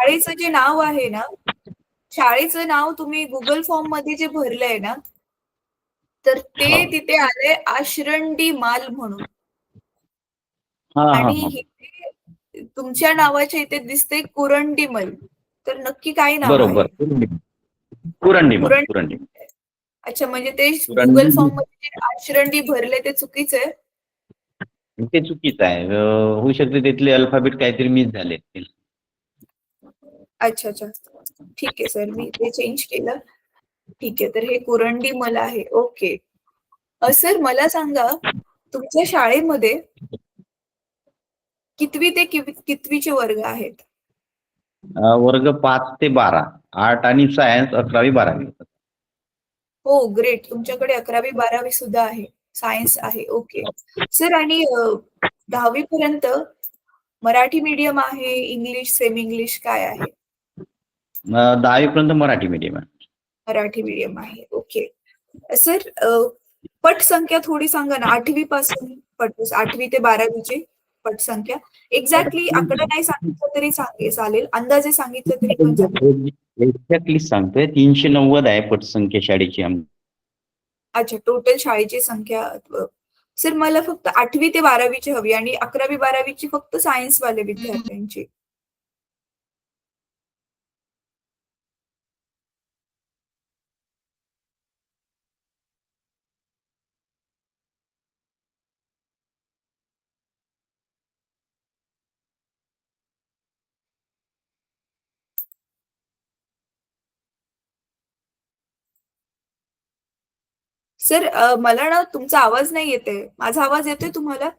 शाळेचं जे नाव आहे ना, शाळेचं नाव तुम्ही गुगल फॉर्म मध्ये जे भरलंय ना, तर ते हो. तिथे आलंय आशरंडी माल म्हणून. हा हा आणि हा. इथे तुमच्या नावाच्या इथे दिसते कुरंडीमल. तर नक्की काय नाव आहे? बरोबर. कुरंडीमल कुरंडी. कुरंडीमल अच्छा, म्हणजे ते गुगल फॉर्म कुरंडी मध्ये जे आशरंडी भरले ते चुकीचं आहे. ते चुकीचं आहे. होऊ शकते तिथले अल्फाबेट काहीतरी मिस झाले असतील. अच्छा अच्छा, ठीक आहे सर, मी ते चेंज केलं. ठीक आहे, तर हे कुरंडीमल आहे. ओके. सर मला सांगा, तुमच्या शाळेमध्ये कितवी ते कितवीचे वर्ग आहेत? वर्ग 5 ते 12. आर्ट आणि सायन्स 11वी 12वी. हो, ग्रेट. तुमच्याकडे 11वी 12वी सुद्धा आहे. सायन्स आहे. ओके. सर आणि 10वी पर्यंत मराठी मीडियम आहे, इंग्लिश, सेमी इंग्लिश काय आहे? 10वी पर्यंत मराठी मीडियम आहे. मराठी मीडियम आहे. ओके. सर पटसंख्या थोडी सांगा ना, 8वी पासून 8वी ते 12वीची पटसंख्या. एक्झॅक्टली आकडा नाही सांगितलं तरी चालेल, अंदाजे सांगितलं तरी पण चालेल. एक्झॅक्टली सांगतोय 390 आहे पटसंख्या शाळेची आमची. अच्छा, टोटल शाळेची संख्या. सर मला फक्त 8वी ते 12वीची हवी आणि 11वी 12वीची फक्त सायन्स वाले विद्यार्थ्यांची. सर मला ना तुमचा आवाज नाही येते. माझा आवाज येतोय तुम्हाला?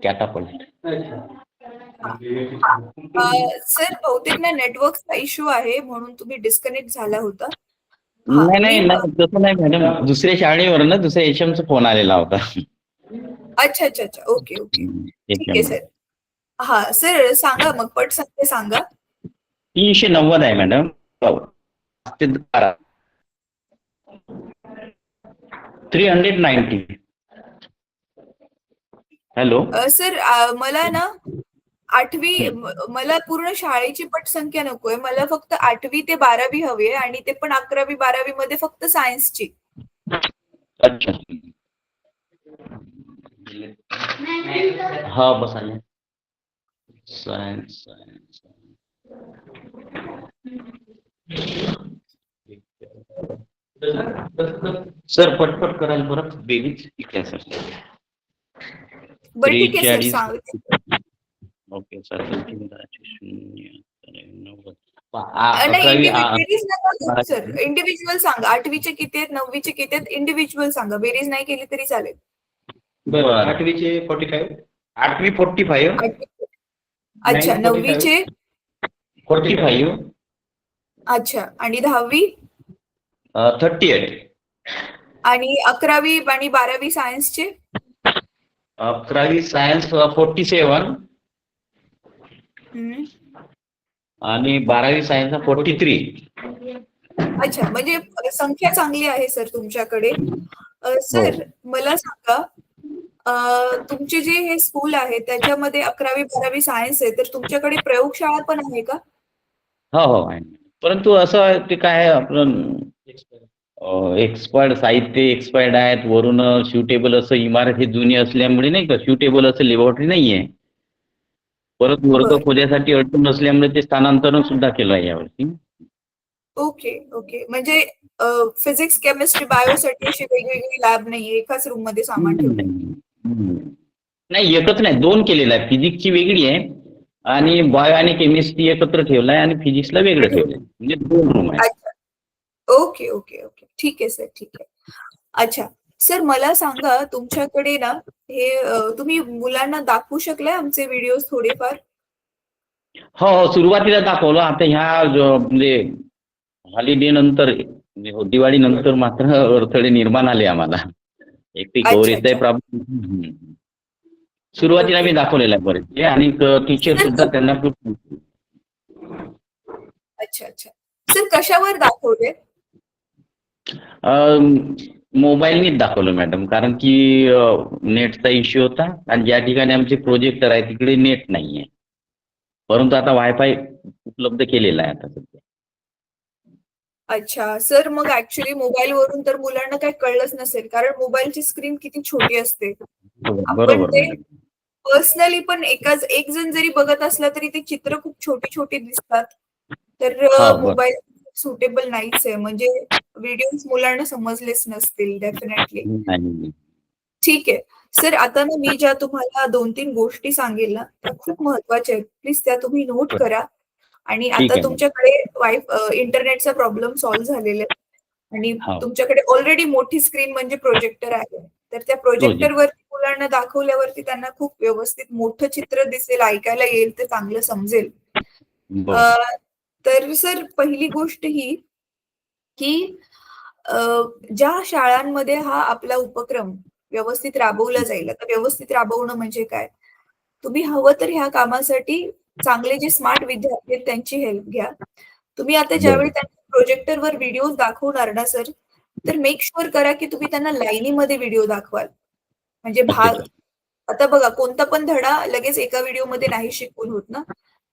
कॅटापल्ट. सर बहुतेक ना नेटवर्कचा इश्यू आहे म्हणून तुम्ही डिस्कनेक्ट झाला होता. हा, नाही मी नाही नाही, तसं नाही मॅडम. दुसऱ्या शाळेवर ना दुसऱ्या एचएमचा फोन आलेला होता. अच्छा अच्छा अच्छा, ओके ओके, ठीक आहे त्याच्यामुळे सर. हा सर, सांगा मग पटसंख्या सांगा. 390 आहे मॅडम. 5 ते 12. 390. हॅलो. सर मला ना 8वी, मला पूर्ण शाळेची पटसंख्या नकोय. मला फक्त 8वी ते 12वी हवी आहे आणि ते पण 11वी 12वी मध्ये फक्त सायन्सची. अच्छा. हा बस आले. सायन्स सायन्स सर पटपट करायला बरं बेबीच इकडे सर. बरं ठीक आहे सर, 43. सांग. Okay sir. 90. नाही, 11वी बेरीज नका करू सर. इंडिव्हिज्युअल सांगा. 8वीचे किती आहेत, 9वीचे किती आहेत, इंडिव्हिज्युअल सांगा. बेरीज नाही केली तरी चालेल. बरं. 8वीचे 45. 8वी 45. अच्छा, 9वीचे 45. अच्छा, आणि 10वी 38. आणि 11वी आणि 12वी सायन्सचे 11वी सायन्स 47 हम्म. आणि 12वी सायन्स 43. अच्छा, म्हणजे संख्या चांगली आहे सर तुमच्याकडे. हो सर मला सांगा, तुमचे जे हे स्कूल आहे त्याच्यामध्ये 11वी 12वी सायन्स आहे, तर तुमच्याकडे प्रयोगशाळा पण आहे का? हो हो आहे. परंतु असं आहे ते काय आहे आपलं एक्सपायर्ड साहित्य एक्सपायर्ड आहेत, वरून सुटेबल असं इमारत ही जुनी असल्यामुळे नाही का सुटेबल असं लॅबोरेटरी नाहीये. परत वर्ग बर. खोल्यासाठी अडचण नसल्यामुळे ते स्थानांतरण सुद्धा केलं आहे यावर्षी. Okay okay. म्हणजे फिजिक्स केमिस्ट्री बायोसाठी अशी वेगवेगळी लॅब नाहीये, एकाच रूम मध्ये सामान ठेवलंय. हम्म. नाही एकच नाही, 2 केलेलं आहे. फिजिक्सची वेगळी आहे आणि बायो आणि केमिस्ट्री एकत्र ठेवलाय आणि फिजिक्सला वेगळं ठेवलंय. म्हणजे 2 रूम आहेत. अच्छा. Okay okay okay. ठीक आहे सर, ठीक आहे. अच्छा सर, मला सांगा तुमच्याकडे ना हे तुम्ही मुलांना दाखवू शकलाय आमचे व्हिडिओ थोडेफार? हो हो, सुरुवातीला दाखवलं. आता ह्या म्हणजे हॉलिडे नंतर म्हणजे दिवाळी नंतर मात्र अडथळे निर्माण आले आम्हाला. एक ते अच्छा कव्हरेजचा अच्छा. प्रॉब्लेम. सुरुवातीला ओके. मी दाखवलेला आहे बरेचसे आणि टीचर सर सुद्धा त्यांना खूप. अच्छा अच्छा. सर कशावर दाखवले? मोबाईलनीच दाखवलं मॅडम, कारण की नेटचा इश्यू होता आणि ज्या ठिकाणी आमचे प्रोजेक्टर आहे तिकडे नेट नाहीये. परंतु आता वायफाय उपलब्ध केलेला आहे आता सध्या. अच्छा सर, मग ऍक्च्युली मोबाईल वरून तर मुलांना काही कळलंच नसेल, कारण मोबाईलची स्क्रीन किती छोटी असते. आपण बरोबर ते मॅडम. पर्सनली पण एक जण जरी बघत असला तरी ते चित्र खूप छोटी छोटी दिसतात. तर हा बरं. मोबाईल सुटेबल नाहीच आहे. म्हणजे व्हिडिओज मुलांना समजलेच नसतील डेफिनेटली. नाही. ठीक आहे. सर आता ना मी ज्या तुम्हाला 2-3 गोष्टी सांगेल ना, त्या खूप महत्त्वाच्या आहेत. प्लीज त्या तुम्ही नोट करा. आणि आता ठीक आहे मॅडम. तुमच्याकडे इंटरनेटचा प्रॉब्लेम सॉल्व्ह झालेला आहे आणि हो. तुमच्याकडे ऑलरेडी मोठी स्क्रीन म्हणजे प्रोजेक्टर आहे. तर त्या प्रोजेक्ट. प्रोजेक्टरवरती मुलांना दाखवल्यावरती त्यांना खूप व्यवस्थित मोठं चित्र दिसेल, ऐकायला येईल, ते चांगलं समजेल. बरं. अ, तर सर पहिली गोष्ट ही की अ, ज्या शाळांमध्ये हा आपला उपक्रम व्यवस्थित राबवला जाईल. आता व्यवस्थित राबवणं म्हणजे काय? तुम्ही हवं तर ह्या कामासाठी चांगले जे स्मार्ट विद्यार्थी आहेत त्यांची हेल्प घ्या. तुम्ही आता ज्यावेळी बरं. त्यांना प्रोजेक्टरवर व्हिडिओज दाखवणार ना सर, तर मेक शुअर करा की तुम्ही त्यांना लाईनीमध्ये व्हिडिओ दाखवाल. म्हणजे अच्छा भाग अच्छा. आता बघा कोणता पण धडा लगेच एका व्हिडिओमध्ये नाही शिकवून होत ना.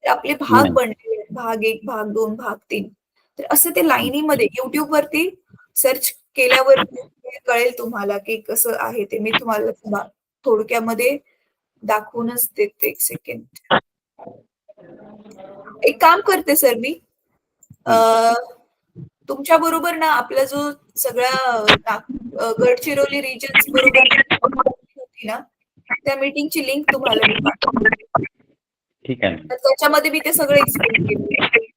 तर आपले भाग नाही. बनलेले आहेत. भाग 1, भाग 2, भाग 3. तर असं ते लाईनीमध्ये YouTubeवरती सर्च केल्यावर कळेल तुम्हाला की कसं आहे ते. मी तुम्हाला थोडक्यामध्ये दाखवूनच देते. 1 सेकंड. एक काम करते सर मी. अ, तुमच्या बरोबर ना आपला जो सगळा गडचिरोली रिजन्स बरोबर होती ना, त्या मीटिंगची लिंक तुम्हाला मी पाठवते. ठीक आहे. तर त्याच्यामध्ये मी ते सगळं एक्सप्लेन केलेलं आहे.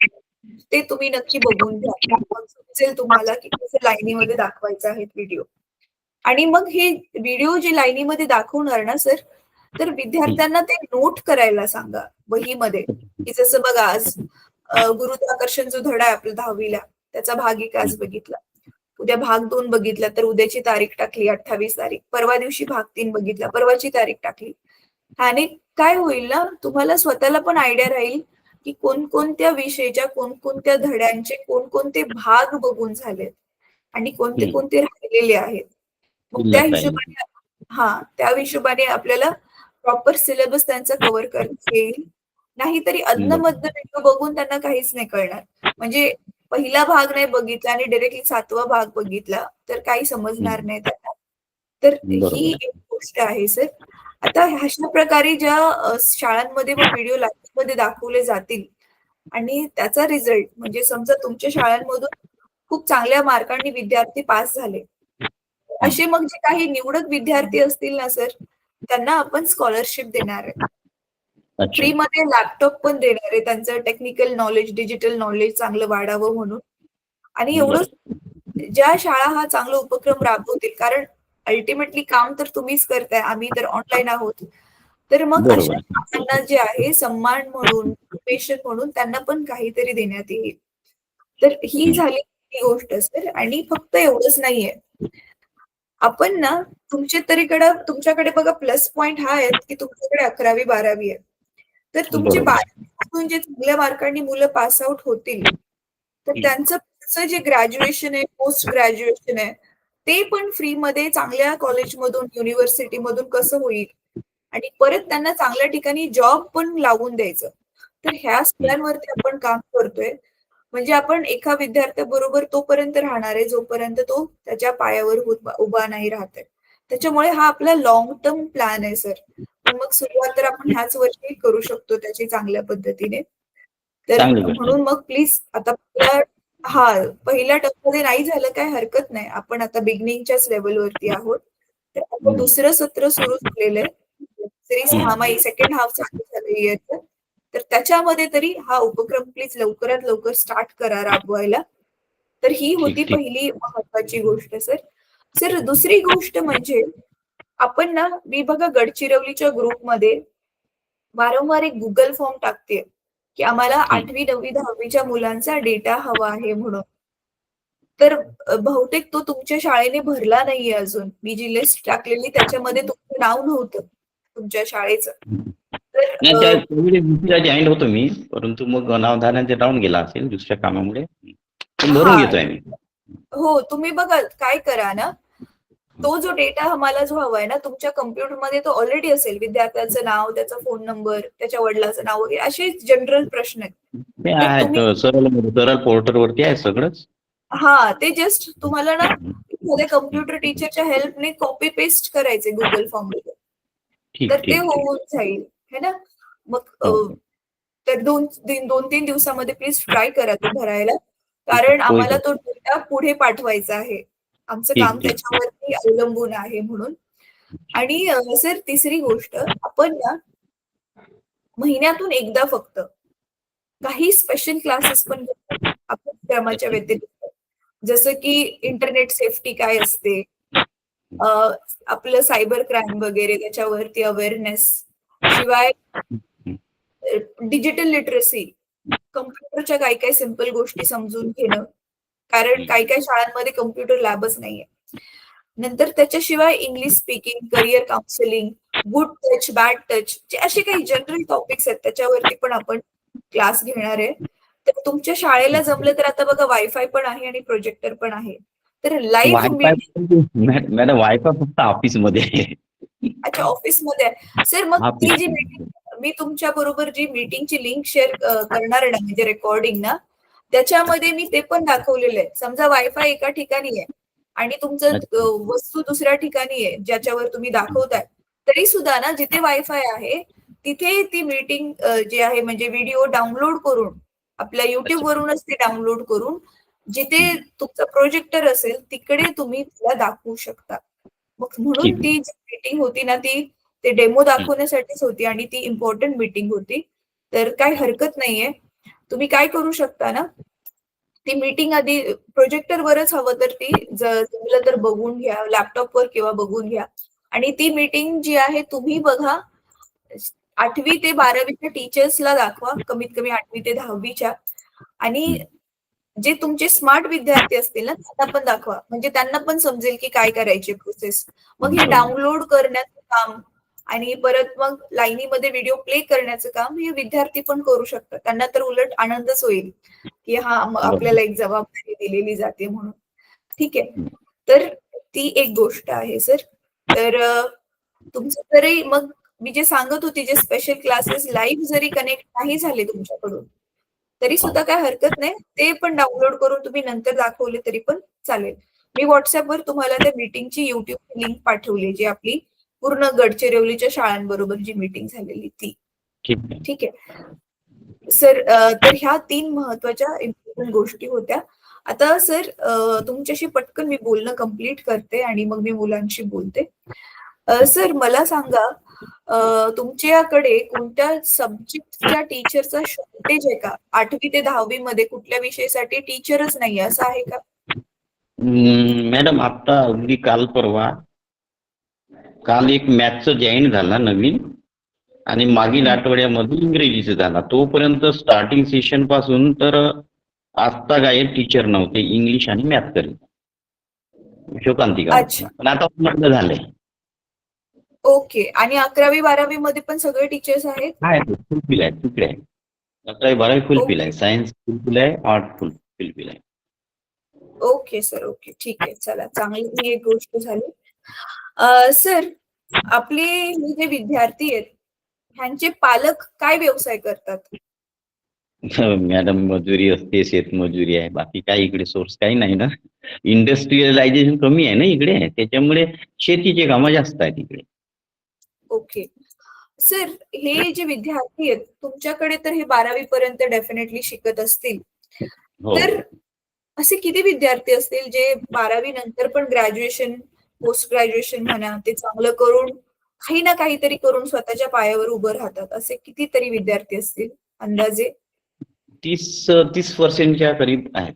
ते तुम्ही नक्की बघून घ्या. मग समजेल तुम्हाला की कसं लाईनीमध्ये दाखवायचे आहेत व्हिडिओ. आणि मग हे व्हिडिओ जे लाईनीमध्ये दाखवणार ना सर, तर विद्यार्थ्यांना ते नोट करायला सांगा वहीमध्ये, की जसं बघा आज गुरुत्वाकर्षण जो धडा आहे आपला 10वी त्याचा भाग 1 आज बघितला. उद्या भाग 2 बघितला, तर उद्याची तारीख टाकली 28 तारीख. परवा दिवशी भाग 3 बघितला, परवाची तारीख टाकली. ह्याने काय होईल ना, तुम्हाला स्वतःला पण आयडिया राहील, की कोणकोणत्या विषयाच्या, कोणकोणत्या धड्यांचे, कोणकोणते भाग बघून झालेत आणि कोणते कोणते राहिलेले आहेत. मग त्या शिल्लक राहील. हिशोबाने त्या हिशोबाने आपल्याला प्रॉपर सिलेबस त्यांचा कव्हर करता येईल. नाहीतरी बरं. अधनं-मधनं व्हिडिओ बघून त्यांना काहीच नाही कळणार. म्हणजे पहिला भाग नाही बघितला आणि डायरेक्टली 7वा भाग बघितला, तर काही समजणार हं. नाही त्यांना. तर ही बरोबर. एक गोष्ट आहे सर. आता अशा प्रकारे ज्या शाळांमध्ये मग व्हिडिओ लाईव्हमध्ये दाखवले जातील आणि त्याचा रिझल्ट म्हणजे समजा तुमच्या शाळांमधून खूप चांगल्या मार्कांनी विद्यार्थी पास झाले. हं. असे मग जे काही निवडक विद्यार्थी असतील ना सर, त्यांना आपण स्कॉलरशिप देणार आहे. अच्छा. फ्रीमध्ये लॅपटॉप पण देणार आहे. त्यांचं टेक्निकल नॉलेज, डिजिटल नॉलेज चांगलं वाढावं म्हणून. आणि एवढंच बरं. ज्या शाळा हा चांगला उपक्रम राबवतील, कारण अल्टिमेटली काम तर तुम्हीच करताय, आम्ही तर ऑनलाईन आहोत. तर मग अशा बरोबर. शाळांना जे आहे सन्मान म्हणून, मोटिव्हेशन म्हणून त्यांना पण काहीतरी देण्यात येईल. तर ही हं. झाली पहिली गोष्ट सर. आणि फक्त एवढंच नाहीये. आपण ना तुमच्याकडे बघा प्लस पॉइंट हा आहे, की तुमच्याकडे 11वी-12वी आहे. तर तुमचे बरोबर. 12वी जे चांगल्या मार्कांनी मुलं पास आउट होतील, तर हं. त्यांचं पुढचं जे ग्रॅज्युएशन आहे, पोस्ट ग्रॅज्युएशन आहे, ते पण फ्रीमध्ये चांगल्या कॉलेजमधून, युनिव्हर्सिटीमधून कसं होईल आणि परत त्यांना चांगल्या ठिकाणी जॉब पण लावून द्यायचं. तर ह्या हं. सगळ्यांवरती आपण काम करतोय. म्हणजे आपण एका विद्यार्थ्याबरोबर तोपर्यंत राहणार आहे जोपर्यंत तो त्याच्या पायावर उभा नाही राहत आहे. त्याच्यामुळे हा आपला लॉंग टर्म प्लॅन आहे सर. पण मग सुरुवात तर आपण ह्याच वर्षी करू शकतो त्याची चांगल्या पद्धतीने. तर चांगली गोष्ट आहे. म्हणून मग प्लीज आता पहिल्या टर्ममध्ये नाही झालं काय हरकत नाही. आपण आता बिगिनिंगच्याच लेव्हलवरती आहोत. तर आपण दुसरं सत्र सुरू झालेलं आहे. तरी सहामाही सेकंड हाफ चालू झालं इयरचं. तर त्याच्यामध्ये तरी हा उपक्रम प्लीज लवकरात लवकर स्टार्ट करा राबवायला. तर ही होती ठीक ठीक. पहिली महत्वाची गोष्ट सर. सर दुसरी गोष्ट म्हणजे आपण ना मी बघा गडचिरोलीच्या ग्रुपमध्ये वारंवार एक गुगल फॉर्म टाकते की आम्हाला 8वी 9वी 10वीच्या मुलांचा डेटा हवा आहे म्हणून. तर बहुतेक तो तुमच्या शाळेने भरला नाहीये अजून. मी जी लिस्ट टाकलेली त्याच्यामध्ये तुमचं नाव नव्हतं तुमच्या शाळेचं. तर नाही त्या त्यावेळी दुसऱ्या जॉईन होतो मी, परंतु मग अनावधानाने राहून गेला असेल दुसऱ्या कामामुळे. पण भरून हा घेतोय मी. हो तुम्ही बघा काय करा ना, तो जो डेटा आम्हाला जो हवाय ना तुमच्या कम्प्युटरमध्ये तो ऑलरेडी असेल. विद्यार्थ्याचं नाव, त्याचा फोन नंबर, त्याच्या वडिलांचं नाव वगैरे असे जनरल प्रश्न आहेत. ते तर आहेत तुम्ही सरळ पोर्टलवरती आहे सगळंच. ते जस्ट तुम्हाला ना एखाद्या कम्प्युटर टीचरच्या हेल्पने कॉपी पेस्ट करायचे गुगल फॉर्म मध्ये. ठीक तर ते ठीक ठीक. होऊन जाईल है ना. मग हो तर 2-3 दिवसामध्ये प्लीज ट्राय करा तो भरायला. कारण होईल आम्हाला होईल. तो डेटा पुढे पाठवायचा आहे. आमचं ठीक काम ठीक ठीक. त्याच्यावरती अवलंबून आहे म्हणून. आणि सर तिसरी गोष्ट आपण ना महिन्यातून एकदा फक्त काही स्पेशल क्लासेस पण घेतो अभ्यासक्रमाच्या व्यतिरिक्त. जसं की इंटरनेट सेफ्टी काय असते, अ, आपलं सायबर क्राईम वगैरे त्याच्यावरती अवेअरनेस, शिवाय डिजिटल लिटरसी, कम्प्युटरच्या काही काही सिंपल गोष्टी समजून घेणं. कारण काही काही शाळांमध्ये कम्प्युटर लॅबच नाहीये. नंतर त्याच्याशिवाय English speaking, career counselling, good touch, bad touch जे असे काही जनरल टॉपिक्स आहेत त्याच्यावरती पण आपण क्लास घेणार आहे. तर तुमच्या शाळेला जमलं तर आता बघा वायफाय पण आहे आणि प्रोजेक्टर पण आहे. तर live wifi meeting madam wifi फक्त ऑफिसमध्ये आहे. अच्छा ऑफिसमध्ये आहे. सर मग ती जी ऑफिस. मीटिंग मी तुमच्या बरोबर जी मीटिंगची लिंक शेअर करणार आहे ना म्हणजे रेकॉर्डिंग ना, त्याच्यामध्ये मी ते पण दाखवलेलं आहे. समजा वायफाय एका ठिकाणी आहे आणि तुमचं अच्छा. वस्तू दुसऱ्या ठिकाणी आहे ज्याच्यावर तुम्ही दाखवताय. तरी सुद्धा ना जिथे वायफाय आहे तिथे ती मीटिंग जी आहे म्हणजे व्हिडिओ डाउनलोड करून आपल्या अच्छा. YouTube वरूनच ते डाउनलोड करून जिथे तुमचं प्रोजेक्टर असेल तिकडे तुम्ही तिला दाखवू शकता. मग म्हणून ठीक आहे. ती जी मीटिंग होती ना ती ते डेमो दाखवण्यासाठीच होती आणि ती इम्पॉर्टंट मीटिंग होती. तर काही हरकत नाहीये. तुम्ही काय करू शकता ना, ती मीटिंग आधी प्रोजेक्टरवरच हवं तर ती जमलं तर बघून घ्या, लॅपटॉपवर किंवा बघून घ्या. आणि ती मीटिंग जी आहे तुम्ही बघा 8वी ते 12वीच्या टीचर्सला दाखवा, कमीत कमी 8वी ते 10वीच्या आणि जे तुमचे स्मार्ट विद्यार्थी असतील ना त्यांना पण दाखवा. म्हणजे त्यांना पण समजेल की काय करायची प्रोसेस. मग हे बरोबर. डाउनलोड करण्याचं काम आणि परत मग लाईनीमध्ये व्हिडिओ प्ले करण्याचं काम हे विद्यार्थी पण करू शकतात. त्यांना तर उलट आनंदच होईल, की बरोबर. आपल्याला एक जबाबदारी दिलेली जाते म्हणून. ठीक आहे. तर ती एक गोष्ट आहे सर. तर तुमचं जरी मग मी जे सांगत होती जे स्पेशल क्लासेस लाईव्ह जरी कनेक्ट नाही झाले तुमच्याकडून, तरी हा. सुद्धा काही हरकत नाही. ते पण डाउनलोड करून तुम्ही नंतर दाखवले तरी पण चालेल. मी WhatsAppवर तुम्हाला त्या मीटिंगची YouTubeची लिंक पाठवली, जी आपली पूर्ण गडचिरोलीच्या शाळांबरोबर जी मीटिंग झालेली ती. ठीक आहे. ठीक आहे. सर तर ह्या 3 महत्त्वाच्या इम्पोर्टंट गोष्टी होत्या. आता सर तुमच्याशी पटकन मी बोलणं कंप्लीट करते आणि मग मी मुलांशी बोलते. सर मला सांगा तुमच्याकडे कोणत्या सब्जेक्टच्या टीचरचा शॉर्टेज आहे का? 8वी ते 10वी मध्ये कुठल्या विषयासाठी टीचरच नाहीये असं आहे का? मॅडम आता अगदी काल एक मॅथ्सचं जॉईन झाला नवीन आणि मागील हं. आठवड्यामध्ये इंग्रजीचं झाला. तोपर्यंत स्टार्टिंग सेशन पासून तर आजता गायब टीचर नव्हते इंग्लिश आणि मॅथ करीत. शोकांतिका होती. अच्छा. पण आता उपलब्ध झालंय. ओके. आणि 11वी 12वी मध्ये पण सगळे टीचर्स आहेत? आहे फुलफिल आहे, तिकडे आहे. 11वी-12वी फुलफिल ओके. आहे. सायन्स फुलफिल आहे, आर्ट फुलफिल आहे. Okay sir. ओके. ठीक आहे. चला चांगली ही एक गोष्ट झाली. सर आपले हे जे विद्यार्थी आहेत, ह्यांचे पालक काय व्यवसाय करतात? मॅडम मजुरी असते, शेतमजुरी आहे, बाकी काही इकडे सोर्स काही नाही ना. इंडस्ट्रियलायझेशन कमी आहे ना इकडे, त्याच्यामुळे शेतीचे कामं जास्त आहेत इकडे. ओके. सर, हे जे विद्यार्थी आहेत तुमच्याकडे, तर हे 12वी पर्यंत डेफिनेटली शिकत असतील. हो. तर असे किती विद्यार्थी असतील जे 12वी नंतर पण ग्रॅज्युएशन, पोस्ट ग्रॅज्युएशन म्हणा, ते चांगलं करून काही ना काहीतरी करून स्वतःच्या पायावर उभं राहतात? असे कितीतरी विद्यार्थी असतील अंदाजे? 30% करीब आहेत.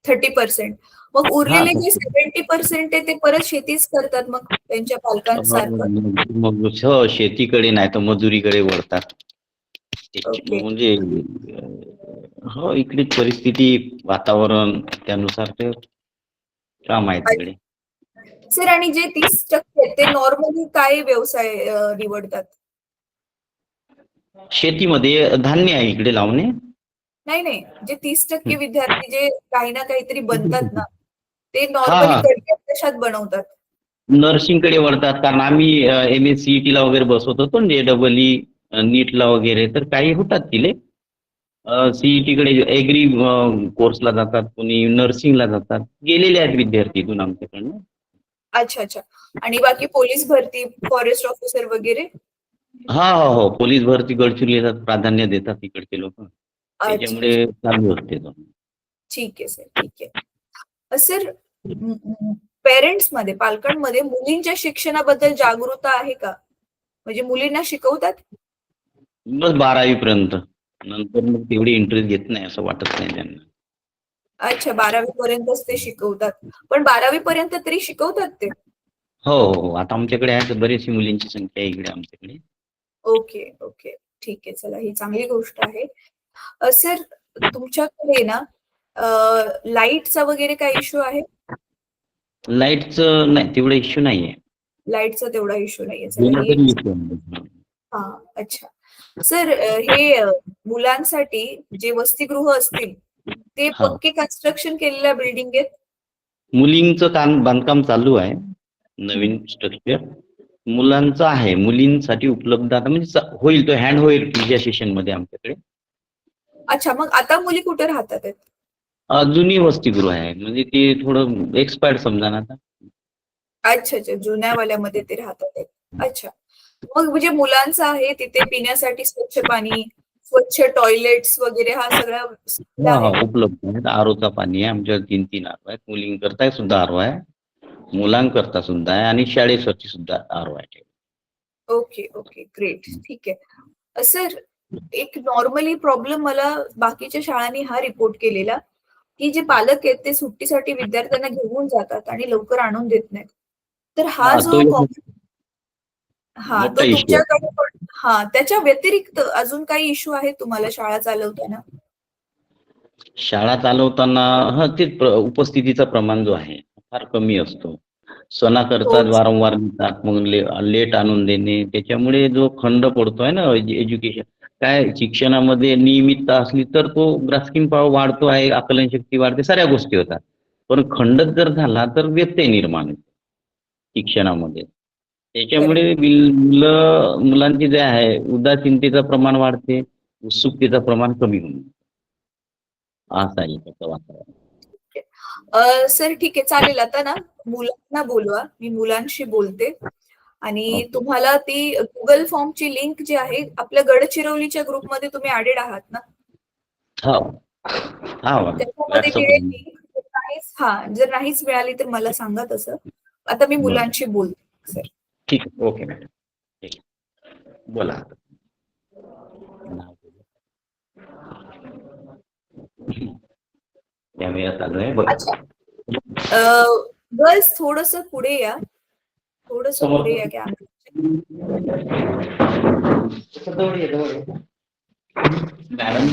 30%. मग हा, उरलेले जे 70% आहे ते परत शेतीच करतात मग त्यांच्या पालकांसारखं. मग शेतीकडे नाही तर मजुरीकडे वळतात. ओके. म्हणजे हो, इकडे परिस्थिती, वातावरण त्यानुसार ते काम आहे तिकडे. सर, आणि जे 30% आहेत ते नॉर्मली काय व्यवसाय निवडतात? शेतीमध्ये धान्य आहे इकडे लावणे. नाही नाही, जे 30% विद्यार्थी जे काही ना काहीतरी बनतात ना, ते हा नॉर्मली हा, करिअर कशात बनवतात? नर्सिंगकडे वळतात, कारण आम्ही MSCET ला वगैरे बसवत होतो ना, JEE नीटला वगैरे, तर काही होतात तिले. CET कडे एग्री कोर्सला जातात, कोणी नर्सिंगला जातात, गेलेले आहेत विद्यार्थी इथून आमच्याकडनं. अच्छा अच्छा. आणि बाकी पोलीस भरती, फॉरेस्ट ऑफिसर वगैरे? हा हो हो, पोलीस भरती गडचिरोलीला प्राधान्य देतात तिकडचे लोक, अच्छा त्याच्यामुळे अच्छा. चालू असते तो. ठीक आहे सर, ठीक आहे. सर, पेरेंट्स मध्ये, पालकांमध्ये मुलींच्या शिक्षणाबद्दल जागरूकता आहे का? म्हणजे मुलींना शिकवतात? बस 12वी पर्यंत, नंतर मग तेवढी इंटरेस्ट घेत नाही असं वाटत नाही त्यांना. अच्छा, 12वी पर्यंतच ते शिकवतात. पण 12वी पर्यंत तरी शिकवतात ते? हो हो हो, आता आमच्याकडे आहे, बरीचशी मुलींची संख्या आहे इकडे आमच्याकडे. Okay okay. ठीक आहे, चला, ही चांगली गोष्ट आहे. सर, तुमच्याकडे ना लाईटचा वगैरे काही इश्यू आहे? लाईटचं नाही, तेवढा इश्यू नाहीये. लाईटचा तेवढा इश्यू नाहीये, चला, गेला ही एक. तरी issue नाही. हा. अच्छा. सर, हे मुलांसाठी जे वसतिगृह असतील ते हा, पक्के कन्स्ट्रक्शन केलेल्या बिल्डिंग आहेत? मुलींचं काम बांधकाम चालू आहे, हम्म. नवीन स्ट्रक्चर. मुलांचं आहे, मुलींसाठी उपलब्ध आता म्हणजे होईल, तो हँड होईल पुढच्या सेशन मध्ये आमच्याकडे. अच्छा, मग आता मुली कुठे राहतात आहेत? जुनी वसतिगृह आहे, म्हणजे ते थोडं एक्सपायर्ड समजा ना आता. अच्छा अच्छा, जुन्यावाल्यामध्ये ते राहतात आहेत. अच्छा. मग म्हणजे मुलांचं आहे तिथे पिण्यासाठी स्वच्छ पाणी, स्वच्छ टॉयलेट्स वगैरे, हा सगळा सुविधा हा हा, आहे? उपलब्ध आहेत. आरोचा पाणी आहे आमच्या, 3 आरो आहेत. मुलींकरता सुद्धा आरो आहे, मुलांकरता सुद्धा आहे, आणि शाळेसाठी सुद्धा आरो आहे. Okay okay, great. ठीक आहे. सर, एक नॉर्मली प्रॉब्लेम मला बाकीच्या शाळांनी हा रिपोर्ट केलेला, की जे पालक आहेत ते सुट्टीसाठी विद्यार्थ्यांना घेऊन जातात आणि लवकर आणून देत नाहीत. तर हा हा, तो जो एक हा, मोठा तो इश्यू आहे. तुमच्याकडे पण, हा, त्याच्या व्यतिरिक्त अजून काही इश्यू आहे तुम्हाला शाळा चालवताना? शाळा चालवताना हा, ते उपस्थितीचा प्रमाण जो आहे फार कमी असतो. सणा करतात, तोच. वारंवार येतात, मग लेट आणून देणे, त्याच्यामुळे जो खंड पडतोय ना एज्युकेशन, काय शिक्षणामध्ये नियमितता असली तर तो ग्रास्पिंग पॉवर वाढतो आहे, आकलन शक्ती वाढते, साऱ्या गोष्टी होतात. पण खंडच जर झाला तर व्यत्यय निर्माण होतो शिक्षणामध्ये. करेक्ट. त्याच्यामुळे मुलांची जे आहे उदासीनतेचं प्रमाण वाढते, उत्सुकतेचं प्रमाण कमी होऊन जातं. असं आहे त्याचं वातावरण. सर, ठीक आहे, चालेल. आता ना मुलांना बोलवा, मी मुलांशी बोलते. आणि ओके. तुम्हाला ती गुगल फॉर्मची लिंक जी आहे, आपल्या गडचिरोलीच्या ग्रुपमध्ये तुम्ही ऍडेड आहात ना? हो. हा, त्याच्यामध्ये व्हॉट्सअप. मिळेल लिंक. जर नाहीच मिळाली तर मला सांगा तसं. आता मी बरं, मुलांशी बोलते सर. ठीक आहे. ओके मॅडम, ठीक आहे. बोला आता. नाव बोला. कॅमेरा चालू आहे बघा. अच्छा. गर्ल्स, थोडस पुढे या, थोडस पुढे या समोर. कॅमेरा. जवळ ये, जवळ ये. मॅडम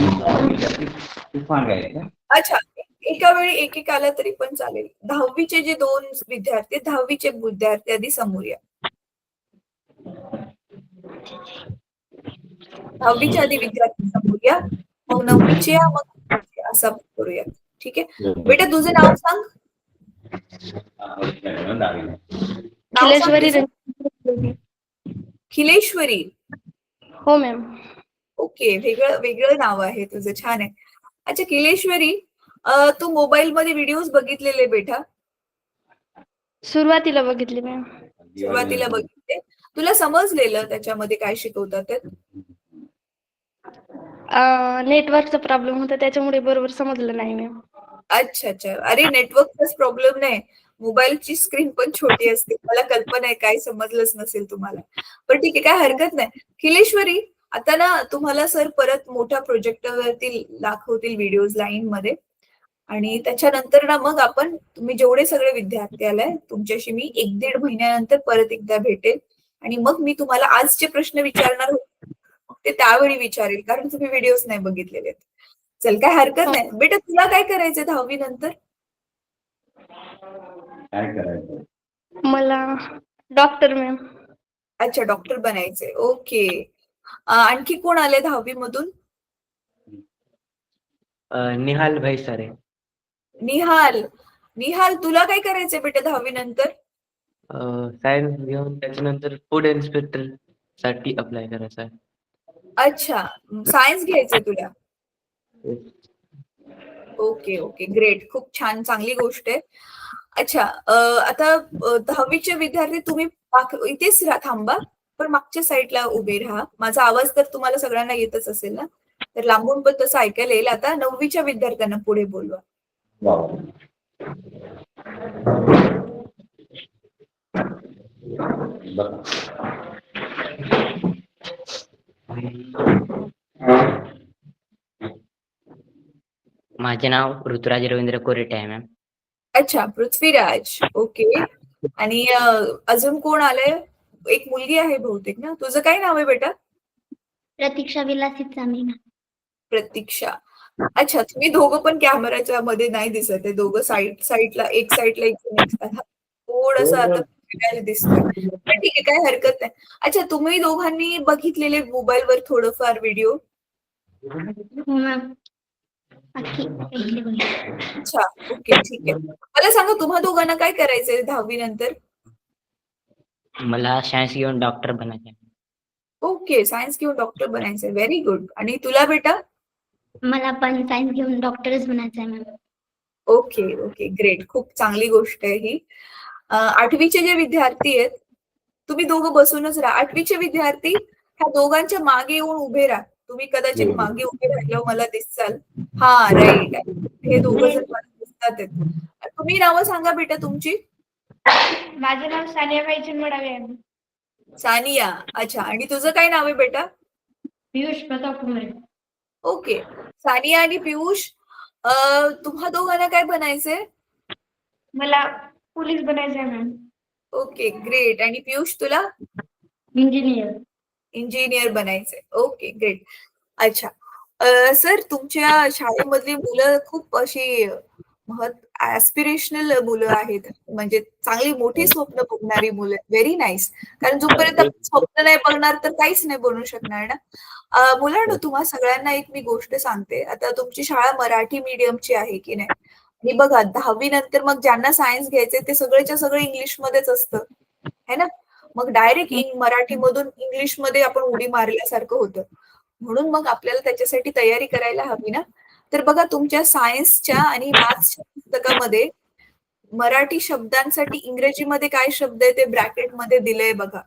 तुफान आहे का? अच्छा, एका वेळी एक एक आला तरी पण चालेल. 10वीचे जे 2 विद्यार्थी, 10वीचे विद्यार्थी आधी समोर या. 10वीच्या आधी विद्यार्थी समोर या, मग 9वीचे या, मग 10वीचे या, असं करूया. ठीक आहे बेटा, तुझं नाव सांग. नाव सांग खिलेश्वरी तुझं. रणजित. खिलेश्वरी. हो मॅम. ओके. ओके, वेगळं वेगळं नाव आहे तुझं, छान आहे. अच्छा किलेश्वरी, तू मोबाईल मध्ये व्हिडिओज बघितलेले बेटा? सुरुवातीला बघितली मॅम. सुरुवातीला बघितले, तुला समजलेलं त्याच्यामध्ये काय शिकवतात ते? नेटवर्कचा प्रॉब्लेम होता त्याच्यामुळे बरोबर समजलं नाही मॅम. अच्छा अच्छा, अरे नेटवर्कचाच प्रॉब्लेम नाही, मोबाईलची स्क्रीन पण छोटी असते, मला कल्पना आहे काय समजलंच नसेल तुम्हाला. पण ठीक आहे, काय हरकत नाही. खिलेश्वरी, आता ना तुम्हाला सर परत मोठ्या प्रोजेक्टरवरती दाखवतील व्हिडिओज लाईन मध्ये, आणि त्याच्यानंतर ना मग आपण, तुम्ही जेवढे सगळे विद्यार्थी आलाय तुमच्याशी मी 1-1.5 महिन्यानंतर परत एकदा भेटेल, आणि मग मी तुम्हाला आजचे प्रश्न विचारणार होते ते त्यावेळी विचारेल, कारण तुम्ही व्हिडिओज नाही बघितलेले. चल, काय हरकत नाही बेटा. तुला काय करायचंय 10वी नंतर? काय करायचं? मला डॉक्टर मॅम. अच्छा, डॉक्टर बनायचंय. ओके. आणखी कोण आले 10वी मधून? निहाल भाई सारे. निहाल. निहाल, तुला काय करायचंय बेटा 10वी नंतर? सायन्स घेऊन त्याच्यानंतर फूड इन्स्पेक्टर साठी अप्लाय करायचा आहे. अच्छा, सायन्स घ्यायचंय तुला. ओके ओके, ग्रेट, खूप छान, चांगली गोष्ट आहे. अच्छा, आता 10वीचे विद्यार्थी तुम्ही इथेच थांबा, पण मागच्या साईडला उभे राहा. माझा आवाज तर तुम्हाला सगळ्यांना येतच असेल ना, तर लांबून पण तसं ऐकायला येईल. आता 9वीच्या विद्यार्थ्यांना पुढे बोलवा. वाव. बघा. माझे नाव ऋतुराज रवींद्र कोरेटे आहे मॅम. अच्छा, पृथ्वीराज. ओके. आणि अजून कोण आलंय? एक मुलगी आहे बहुतेक ना. तुझं काय नाव आहे बेटा? प्रतीक्षा विलासित चांदी. प्रतीक्षा. अच्छा, तुम्ही दोघं पण कॅमेराच्या मध्ये नाही दिसत आहे. दोघं साईडला, एक साईडला, एक जण एक साईडला. थोडंसं आता वेगळं दिसतोय. पण ठीक आहे, काय हरकत नाही. अच्छा, तुम्ही दोघांनी बघितलेले मोबाईलवर थोडंफार व्हिडिओ? हो मॅम. अच्छा, ओके, ठीक आहे. मला सांगा, तुम्हा दोघांना काय करायचंय 10वी नंतर? मला सायन्स घेऊन डॉक्टर बनायचे आहे. ओके, सायन्स घेऊन डॉक्टर बनायचंय. Very good. आणि तुला बेटा? मला पण सायन्स घेऊन डॉक्टरच बनायचं आहे मॅम. ओके ओके, ग्रेट, खूप चांगली गोष्ट आहे ही. 8वीचे जे विद्यार्थी आहेत, तुम्ही दोघं बसूनच राहा. 8वीचे विद्यार्थी ह्या दोघांच्या मागे येऊन उभे राहा. तुम्ही कदाचित मागे उभे राहिल्यावर मला दिसाल. हा, राईट. हे दोघं जण मला दिसतात आहेत. तुम्ही नावं सांगा बेटा तुमची. माझे नाव सानियाबाई चिनमडावे आहे. सानिया. अच्छा, आणि तुझं काय नाव आहे बेटा? पियुष प्रताप कुमारे. ओके. सानिया आणि पियुष, तुम्हा दोघांना काय बनायचंय? मला पोलीस बनायचं आहे मॅम. Okay, great. आणि पियुष, तुला? इंजिनियर. इंजिनियर बनायचंय. Okay, great. अच्छा, सर, तुमच्या शाळेमधली मुलं खूप अशी ऍस्पिरेशनल मुलं आहेत, म्हणजे चांगली मोठी स्वप्न बघणारी मुलं. Very nice. कारण जोपर्यंत आपण स्वप्न नाही बघणार तर काहीच नाही बनू शकणार ना. मुलांनो, तुम्हा सगळ्यांना एक मी गोष्ट सांगते. आता तुमची शाळा मराठी मीडियमची आहे की नाही, आणि बघा 10वी नंतर मग ज्यांना सायन्स घ्यायचंय ते सगळेच्या सगळं इंग्लिशमध्येच असतं, है ना. मग डायरेक्ट मराठीमधून इंग्लिशमध्ये आपण उडी मारल्यासारखं होतं. म्हणून मग आपल्याला त्याच्यासाठी तयारी करायला हवी ना. तर बघा, तुमच्या सायन्सच्या आणि मॅथ्सच्या पुस्तकामध्ये मराठी शब्दांसाठी इंग्रजीमध्ये काय शब्द आहे ते ब्रॅकेटमध्ये दिलंय बघा,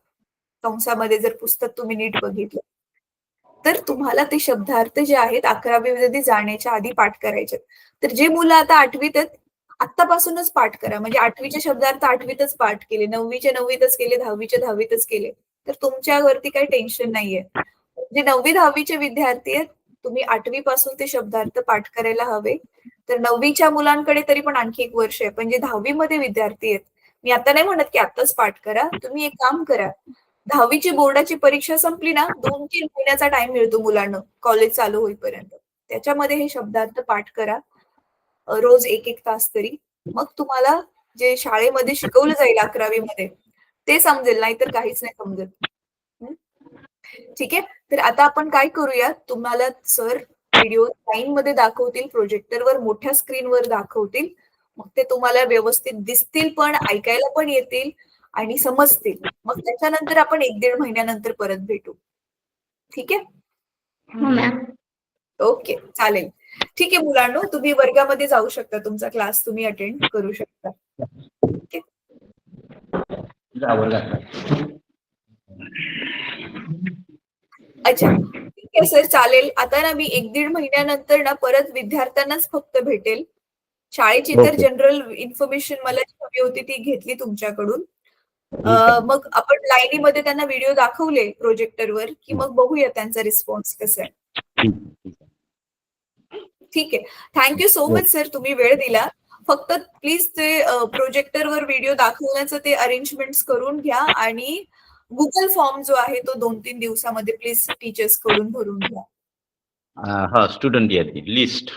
कंसामध्ये. जर पुस्तक तुम्ही नीट बघितलं तर तुम्हाला ते शब्दार्थ जे आहेत 11वी मध्ये जाण्याच्या आधी पाठ करायचे. तर जे मुलं आता 8वीत आहेत, आत्तापासूनच पाठ करा. म्हणजे 8वीचे शब्दार्थ 8वीतच पाठ केले, 9वीचे 9वीतच केले, 10वीचे 10वीतच केले, तर तुमच्यावरती काही टेन्शन नाहीये. जे 9वी 10वीचे विद्यार्थी आहेत, तुम्ही 8वी पासून ते शब्दार्थ पाठ करायला हवे. तर 9वीच्या मुलांकडे तरी पण आणखी 1 वर्ष आहे. पण जे 10वी मध्ये विद्यार्थी आहेत, मी आता नाही म्हणत की आताच पाठ करा. तुम्ही एक काम करा, 10वीची बोर्डाची परीक्षा संपली ना, 2-3 महिन्याचा टाइम मिळतो मुलांना कॉलेज चालू होईपर्यंत. त्याच्यामध्ये हे शब्दार्थ पाठ करा, रोज 1-1 तास तरी. मग तुम्हाला जे शाळेमध्ये शिकवलं जाईल 11वी मध्ये ते समजेल, नाहीतर काहीच नाही समजत. ठीक आहे. तर आता आपण काय करूया, तुम्हाला सर व्हिडिओ लाईन मध्ये दाखवतील, प्रोजेक्टरवर मोठ्या स्क्रीनवर दाखवतील. मग ते तुम्हाला व्यवस्थित दिसतील, पण ऐकायला पण येतील आणि समजतील. मग त्याच्यानंतर आपण 1-1.5 महिन्यानंतर परत भेटू. ठीक आहे. हो मॅम. ओके, चालेल. ठीक आहे मुलांनो, तुम्ही वर्गामध्ये जाऊ शकता, तुमचा क्लास तुम्ही अटेंड करू शकता. अच्छा, ठीक आहे सर, चालेल. आता ना मी 1-1.5 महिन्यानंतर ना परत विद्यार्थ्यांनाच फक्त भेटेल. शाळेची तर ओके. जनरल इन्फॉर्मेशन मला जी हवी होती ती घेतली तुमच्याकडून. ठीक आहे. मग आपण लाईनीमध्ये त्यांना व्हिडिओ दाखवले प्रोजेक्टरवर, की मग बघूया त्यांचा रिस्पॉन्स कसा आहे. ठीक आहे, ठीक आहे. ठीक आहे. थँक्यू सो मच सर, तुम्ही वेळ दिला. फक्त प्लीज ते प्रोजेक्टरवर व्हिडिओ दाखवण्याचं ते अरेंजमेंट्स करून घ्या आणि गुगल फॉर्म जो आहे तो 2-3 दिवसामध्ये प्लीज टीचर्स कडून भरून घ्या. हा, स्टुडंट यादी लिस्ट.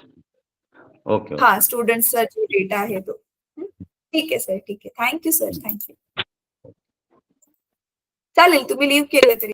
ओके. हा, स्टुडंट्सचा जो डेटा आहे तो. ठीक आहे सर, ठीक आहे. Thank you sir, thank you. चालेल, तुम्ही लीव्ह केलं तरी